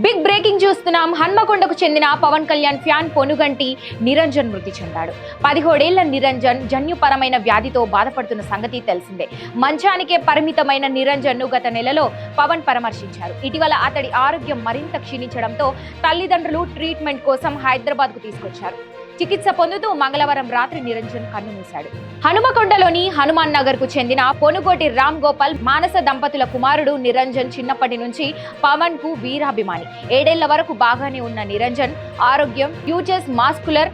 Big breaking చూస్తున్నాం. హన్మకొండకు చెందిన Pawan Kalyan fan పొనుగంటి Niranjan మృతి చెందాడు. 17 ఏళ్ల నిరంజన్ జన్యుపరమైన వ్యాధితో బాధపడుతున్న సంగతి తెలిసిందే. మంచానికే పరిమితమైన నిరంజన్ ను గత నెలలో పవన్ పరామర్శించారు. ఇటీవల అతడి ఆరోగ్యం మరింత క్షీణించడంతో తల్లిదండ్రులు ట్రీట్మెంట్ కోసం హైదరాబాద్ కు తీసుకొచ్చారు. చికిత్స పొందుతూ మంగళవారం రాత్రి నిరంజన్ కన్నుమూశాడు. హనుమకొండలోని హనుమాన్ నగర్ కు చెందిన పొనుగోటి రామ్ గోపాల్ మానస దంపతుల కుమారుడు నిరంజన్ చిన్నప్పటి నుంచి పవన్ కు వీరాభిమాని. 7 ఏళ్ల వరకు బాగానే ఉన్న నిరంజన్ ఆరోగ్యం ఫ్యూచర్స్ మాస్కులర్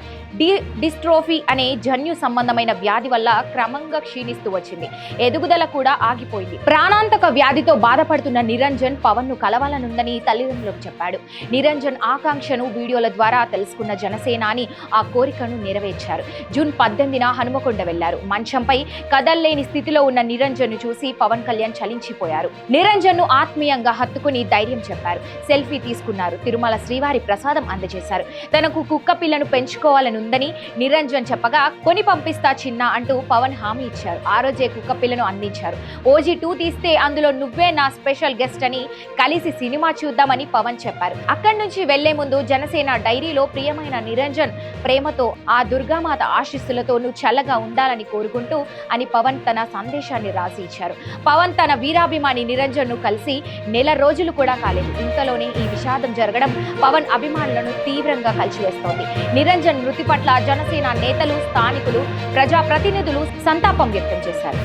డిస్ట్రోఫీ అనే జన్యు సంబంధమైన వ్యాధి వల్ల క్రమంగా క్షీణిస్తూ వచ్చింది. ఎదుగుదల కూడా ఆగిపోయింది. ప్రాణాంతక వ్యాధితో బాధపడుతున్న నిరంజన్ పవన్ ను కలవాలనుందని తల్లిదండ్రులకు చెప్పాడు. నిరంజన్ ఆకాంక్షను వీడియోల ద్వారా తెలుసుకున్న జనసేనాని ఆ కోరికను నెరవేర్చారు. జూన్ 18న హనుమకొండ వెళ్లారు. మంచంపై కదల్లేని స్థితిలో ఉన్న నిరంజన్ ను చూసి పవన్ కళ్యాణ్ చలించిపోయారు. నిరంజన్ ను ఆత్మీయంగా హత్తుకుని ధైర్యం చెప్పారు. సెల్ఫీ తీసుకున్నారు. తిరుమల శ్రీవారి ప్రసాదం అందజేశారు. తనకు కుక్క పిల్లను పెంచుకోవాలని ఉందని నిరంజన్ చెప్పగా కొని పంపిస్తా చిన్న అంటూ పవన్ హామీ ఇచ్చారు. ఆ రోజే కుక్క పిల్లను అందించారు. ఓజీ 2 తీస్తే అందులో నువ్వే నా స్పెషల్ గెస్ట్ అని కలిసి సినిమా చూద్దామని పవన్ చెప్పారు. అక్కడి నుంచి వెళ్లే ముందు జనసేన డైరీలో ప్రియమైన నిరంజన్ ప్రేమతో ఆ దుర్గామాత ఆశీస్సులతో నువ్వు చల్లగా ఉండాలని కోరుకుంటూ అని పవన్ తన సందేశాన్ని రాసి ఇచ్చారు. పవన్ తన వీరాభిమాని నిరంజన్ ను కలిసి నెల రోజులు కూడా కాలేదు. ఇంతలోనే ఈ విషాదం జరగడం పవన్ అభిమానులను తీవ్రంగా కలిసివేస్తోంది. నిరంజన్ మృతి పట్ల జనసేన నేతలు, స్థానికులు, ప్రజాప్రతినిధులు సంతాపం వ్యక్తం చేశారు.